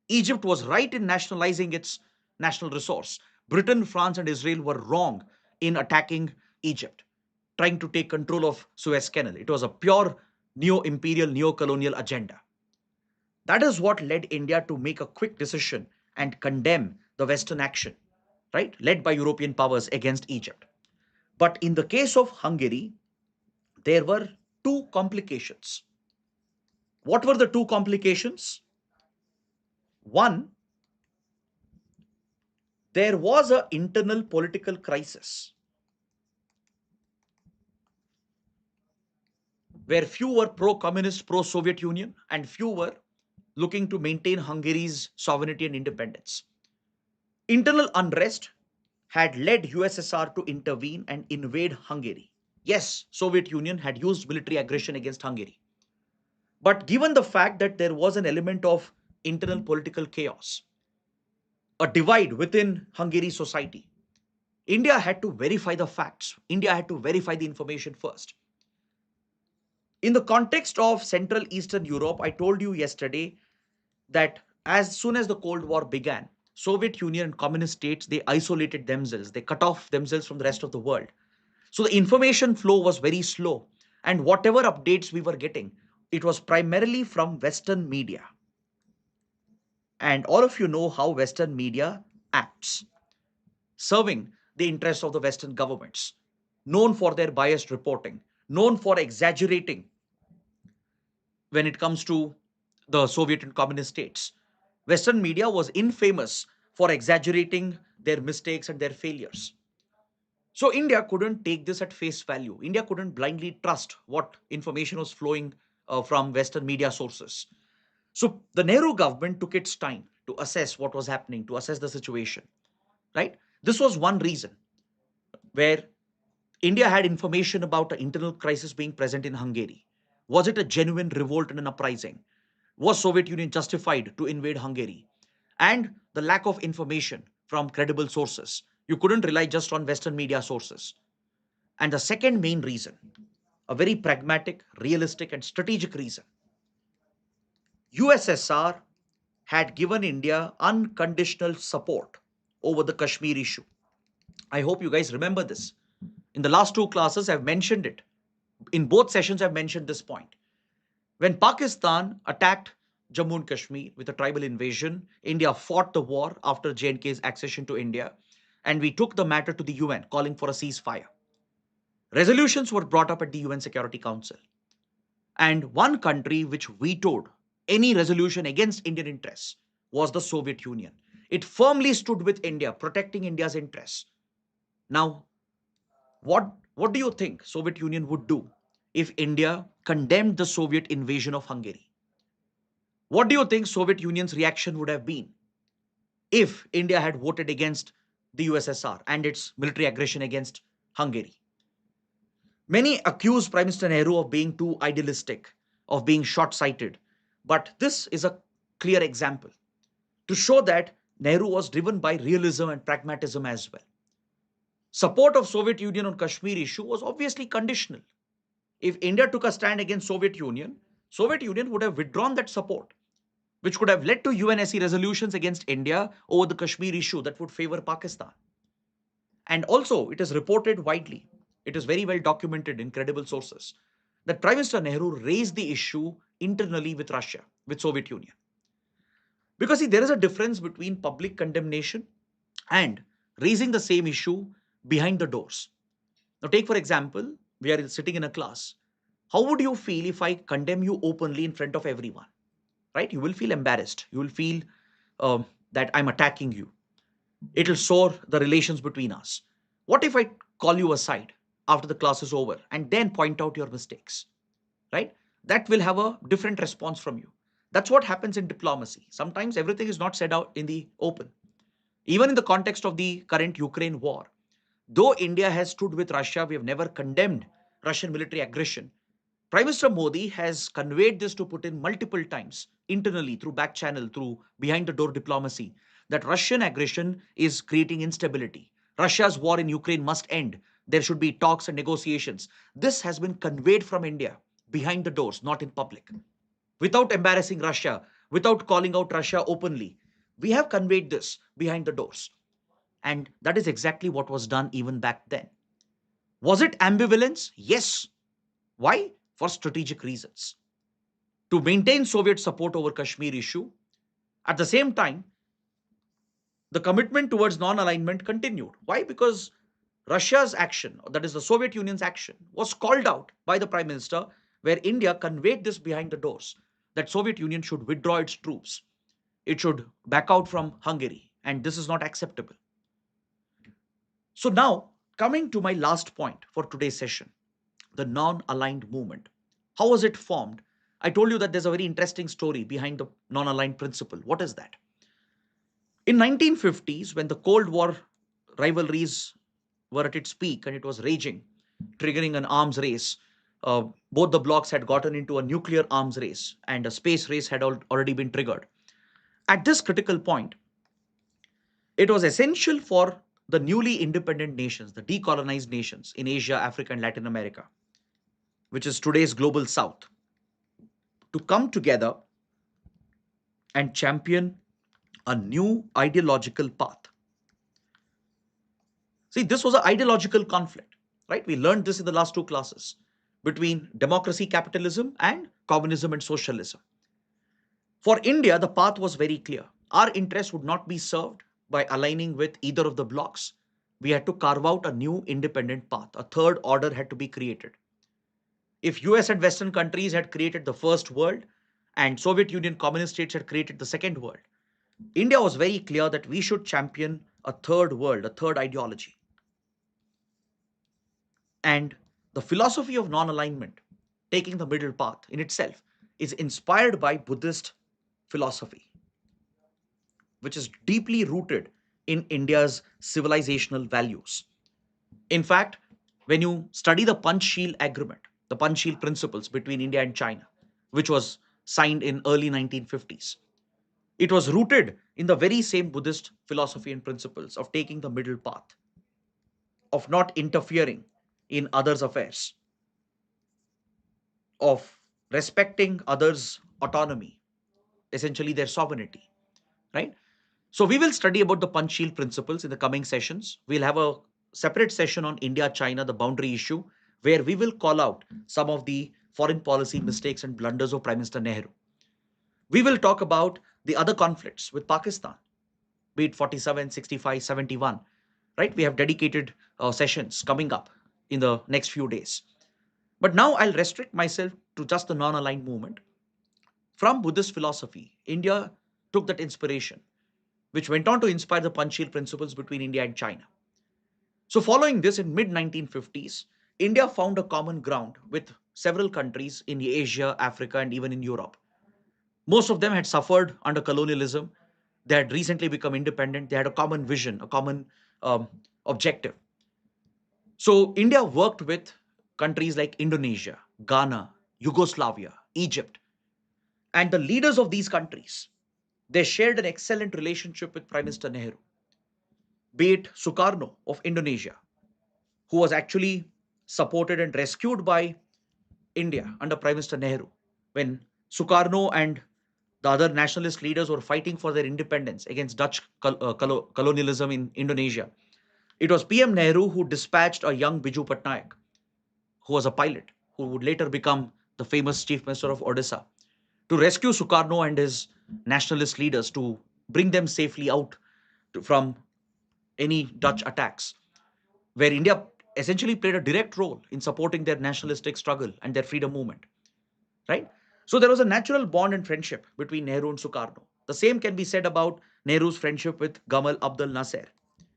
Egypt was right in nationalizing its national resource. Britain, France, and Israel were wrong in attacking Egypt, trying to take control of Suez Canal. It was a pure neo-imperial, neo-colonial agenda. That is what led India to make a quick decision and condemn the Western action, right, led by European powers against Egypt. But in the case of Hungary, there were two complications. What were the two complications? One, There was an internal political crisis where few were pro-communist, pro-Soviet Union, and few were looking to maintain Hungary's sovereignty and independence. Internal unrest had led USSR to intervene and invade Hungary. Yes, Soviet Union had used military aggression against Hungary. But given the fact that there was an element of internal political chaos, a divide within Hungary society, India had to verify the facts. India had to verify the information first. In the context of Central Eastern Europe, I told you yesterday that as soon as the Cold War began, Soviet Union and communist states, they isolated themselves. They cut off themselves from the rest of the world. So the information flow was very slow. And whatever updates we were getting, it was primarily from Western media. And all of you know how Western media acts, serving the interests of the Western governments, known for their biased reporting, known for exaggerating when it comes to the Soviet and communist states. Western media was infamous for exaggerating their mistakes and their failures. So India couldn't take this at face value. India couldn't blindly trust what information was flowing from Western media sources. So the Nehru government took its time to assess what was happening, to assess the situation, right? This was one reason where India had information about an internal crisis being present in Hungary. Was it a genuine revolt and an uprising? Was Soviet Union justified to invade Hungary? And the lack of information from credible sources. You couldn't rely just on Western media sources. And the second main reason, a very pragmatic, realistic, and strategic reason, USSR had given India unconditional support over the Kashmir issue. I hope you guys remember this. In the last two classes, I've mentioned it. In both sessions, I've mentioned this point. When Pakistan attacked Jammu and Kashmir with a tribal invasion, India fought the war after J&K's accession to India, and we took the matter to the UN, calling for a ceasefire. Resolutions were brought up at the UN Security Council. And one country which vetoed any resolution against Indian interests was the Soviet Union. It firmly stood with India, protecting India's interests. Now, what do you think Soviet Union would do if India condemned the Soviet invasion of Hungary? What do you think Soviet Union's reaction would have been if India had voted against the USSR and its military aggression against Hungary? Many accuse Prime Minister Nehru of being too idealistic, of being short-sighted, but this is a clear example to show that Nehru was driven by realism and pragmatism as well. Support of Soviet Union on Kashmir issue was obviously conditional. If India took a stand against Soviet Union would have withdrawn that support, which could have led to UNSC resolutions against India over the Kashmir issue that would favor Pakistan. And also, it is reported widely, it is very well documented in credible sources, that Prime Minister Nehru raised the issue internally with Russia, with Soviet Union. Because see, there is a difference between public condemnation and raising the same issue behind the doors. Now, take for example, we are sitting in a class. How would you feel if I condemn you openly in front of everyone? Right? You will feel embarrassed. You will feel that I'm attacking you. It will sour the relations between us. What if I call you aside after the class is over and then point out your mistakes? Right? That will have a different response from you. That's what happens in diplomacy. Sometimes everything is not said out in the open. Even in the context of the current Ukraine war, though India has stood with Russia, we have never condemned Russian military aggression. Prime Minister Modi has conveyed this to Putin multiple times, internally, through back channel, through behind the door diplomacy, that Russian aggression is creating instability. Russia's war in Ukraine must end. There should be talks and negotiations. This has been conveyed from India behind the doors, not in public. Without embarrassing Russia, without calling out Russia openly, we have conveyed this behind the doors. And that is exactly what was done even back then. Was it ambivalence? Yes. Why? For strategic reasons. To maintain Soviet support over Kashmir issue, at the same time, the commitment towards non-alignment continued. Why? Because Russia's action, that is the Soviet Union's action, was called out by the Prime Minister, where India conveyed this behind the doors, that Soviet Union should withdraw its troops. It should back out from Hungary, and this is not acceptable. So now, coming to my last point for today's session, the non-aligned movement. How was it formed? I told you that there's a very interesting story behind the non-aligned principle. What is that? In 1950s, when the Cold War rivalries were at its peak and it was raging, triggering an arms race, both the blocs had gotten into a nuclear arms race and a space race had already been triggered. At this critical point, it was essential for the newly independent nations, the decolonized nations in Asia, Africa, and Latin America, which is today's global south, to come together and champion a new ideological path. See, this was an ideological conflict, right? We learned this in the last two classes between democracy, capitalism, and communism and socialism. For India, the path was very clear. Our interests would not be served by aligning with either of the blocs. We had to carve out a new independent path. A third order had to be created. If US and Western countries had created the first world and Soviet Union communist states had created the second world, India was very clear that we should champion a third world, a third ideology. And the philosophy of non alignment, taking the middle path in itself, is inspired by Buddhist philosophy, which is deeply rooted in India's civilizational values. In fact, when you study the Panchsheel agreement, the Panchsheel principles between India and China, which was signed in early 1950s, it was rooted in the very same Buddhist philosophy and principles of taking the middle path, of not interfering in others' affairs, of respecting others' autonomy, essentially their sovereignty, right? So we will study about the Panchsheel principles in the coming sessions. We'll have a separate session on India China, the boundary issue, where we will call out some of the foreign policy mistakes and blunders of Prime Minister Nehru. We will talk about the other conflicts with Pakistan, be it 47, 65, 71, right? We have dedicated sessions coming up in the next few days. But now I'll restrict myself to just the non aligned movement. From Buddhist philosophy, India took that inspiration, which went on to inspire the Panchsheel principles between India and China. So, following this, in mid 1950s, India found a common ground with several countries in Asia, Africa, and even in Europe. Most of them had suffered under colonialism. They had recently become independent. They had a common vision, a common objective. So, India worked with countries like Indonesia, Ghana, Yugoslavia, Egypt, and the leaders of these countries, they shared an excellent relationship with Prime Minister Nehru, be it Sukarno of Indonesia, who was actually supported and rescued by India under Prime Minister Nehru when Sukarno and the other nationalist leaders were fighting for their independence against Dutch colonialism in Indonesia. It was PM Nehru who dispatched a young Biju Patnaik, who was a pilot, who would later become the famous Chief Minister of Odisha, to rescue Sukarno and his nationalist leaders to bring them safely out from any Dutch attacks, where India essentially played a direct role in supporting their nationalistic struggle and their freedom movement, right? So there was a natural bond and friendship between Nehru and Sukarno. The same can be said about Nehru's friendship with Gamal Abdel Nasser,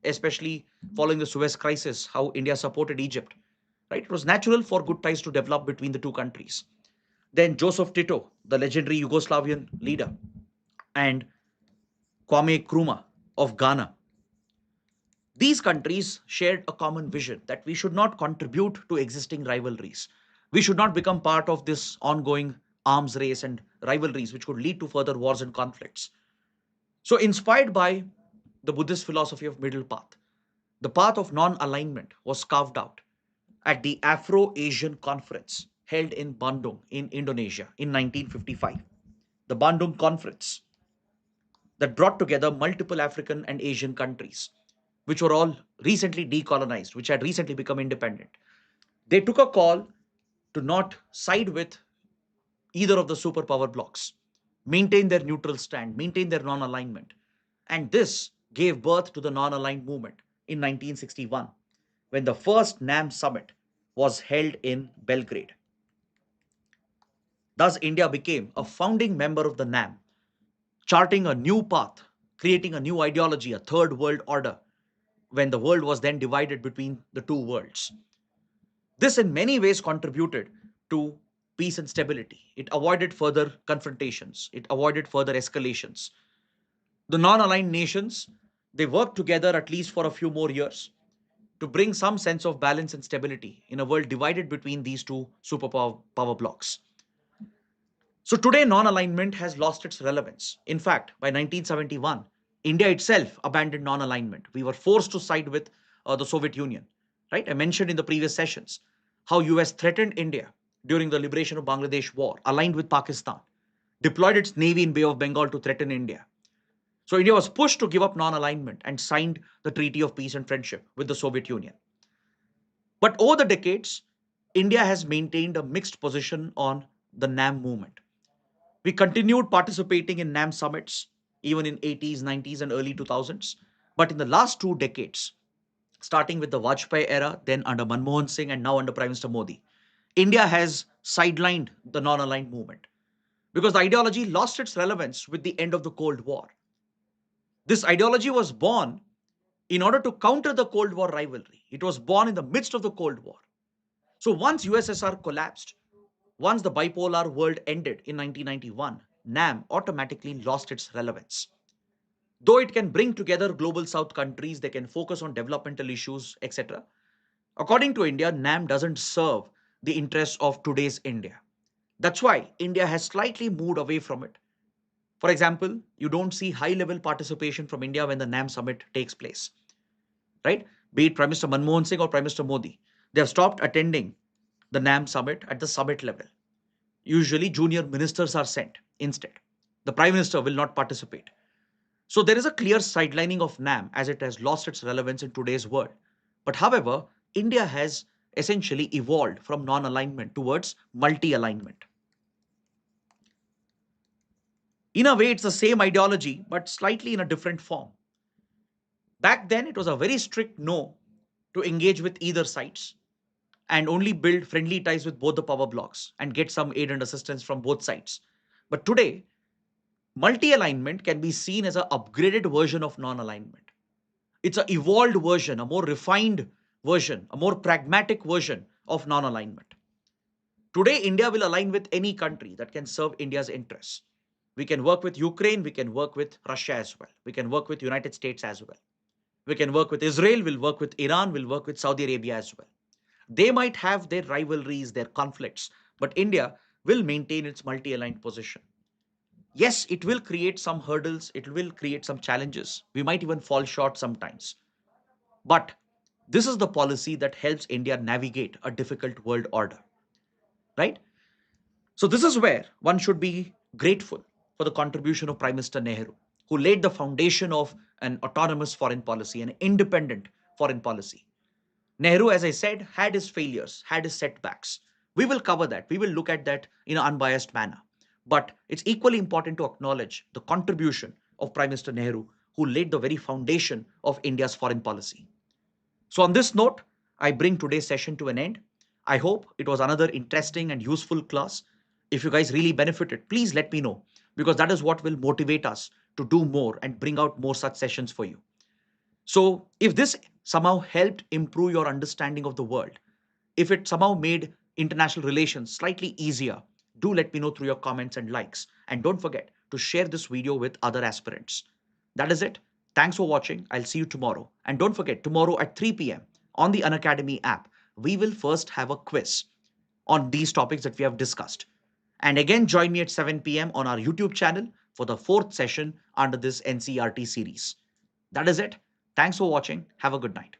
especially following the Suez crisis, how India supported Egypt, right? It was natural for good ties to develop between the two countries. Then Joseph Tito, the legendary Yugoslavian leader, and Kwame Nkrumah of Ghana. These countries shared a common vision that we should not contribute to existing rivalries. We should not become part of this ongoing arms race and rivalries which could lead to further wars and conflicts. So, inspired by the Buddhist philosophy of middle path, the path of non-alignment was carved out at the Afro-Asian Conference held in Bandung in Indonesia in 1955. The Bandung Conference that brought together multiple African and Asian countries, which were all recently decolonized, which had recently become independent. They took a call to not side with either of the superpower blocs, maintain their neutral stand, maintain their non alignment. And this gave birth to the non aligned movement in 1961, when the first NAM summit was held in Belgrade. Thus, India became a founding member of the NAM, charting a new path, creating a new ideology, a third world order, when the world was then divided between the two worlds. This in many ways contributed to peace and stability. It avoided further confrontations, it avoided further escalations. The non aligned nations, they worked together at least for a few more years to bring some sense of balance and stability in a world divided between these two superpower power blocks. So today, non alignment has lost its relevance. In fact, by 1971, India itself abandoned non alignment. We were forced to side with the Soviet Union. Right? I mentioned in the previous sessions how US threatened India during the liberation of Bangladesh war, aligned with Pakistan, deployed its navy in Bay of Bengal to threaten India. So India was pushed to give up non alignment and signed the Treaty of Peace and Friendship with the Soviet Union. But over the decades, India has maintained a mixed position on the NAM movement. We continued participating in NAM summits, even in 80s, 90s, and early 2000s. But in the last 2 decades, starting with the Vajpayee era, then under Manmohan Singh, and now under Prime Minister Modi, India has sidelined the non aligned movement because the ideology lost its relevance with the end of the Cold War. This ideology was born in order to counter the Cold War rivalry. It was born in the midst of the Cold War. So once USSR collapsed, once the bipolar world ended in 1991, NAM automatically lost its relevance. Though it can bring together global south countries, they can focus on developmental issues, etc. According to India, NAM doesn't serve the interests of today's India. That's why India has slightly moved away from it. For example, you don't see high level participation from India when the NAM summit takes place, right? Be it Prime Minister Manmohan Singh or Prime Minister Modi, they have stopped attending the NAM summit at the summit level. Usually, junior ministers are sent instead. The Prime Minister will not participate. So there is a clear sidelining of NAM as it has lost its relevance in today's world. But however, India has essentially evolved from non alignment towards multi alignment. In a way, it's the same ideology, but slightly in a different form. Back then, it was a very strict no to engage with either sides and only build friendly ties with both the power blocks and get some aid and assistance from both sides. But today, multi alignment can be seen as an upgraded version of non alignment. It's an evolved version, a more refined version, a more pragmatic version of non alignment. Today, India will align with any country that can serve India's interests. We can work with Ukraine, we can work with Russia as well. We can work with United States as well. We can work with Israel, we'll work with Iran, we'll work with Saudi Arabia as well. They might have their rivalries, their conflicts, but India will maintain its multi aligned position. Yes, it will create some hurdles, it will create some challenges. We might even fall short sometimes. But this is the policy that helps India navigate a difficult world order, right? So, this is where one should be grateful for the contribution of Prime Minister Nehru, who laid the foundation of an autonomous foreign policy, an independent foreign policy. Nehru, as I said, had his failures, had his setbacks. We will cover that. We will look at that in an unbiased manner. But it's equally important to acknowledge the contribution of Prime Minister Nehru, who laid the very foundation of India's foreign policy. So, on this note, I bring today's session to an end. I hope it was another interesting and useful class. If you guys really benefited, please let me know because that is what will motivate us to do more and bring out more such sessions for you. So, if this somehow helped improve your understanding of the world, if it somehow made international relations slightly easier, do let me know through your comments and likes. And don't forget to share this video with other aspirants. That is it. Thanks for watching. I'll see you tomorrow. And don't forget, tomorrow at 3 p.m. on the Unacademy app, we will first have a quiz on these topics that we have discussed. And again, join me at 7 p.m. on our YouTube channel for the fourth session under this NCERT series. That is it. Thanks for watching. Have a good night.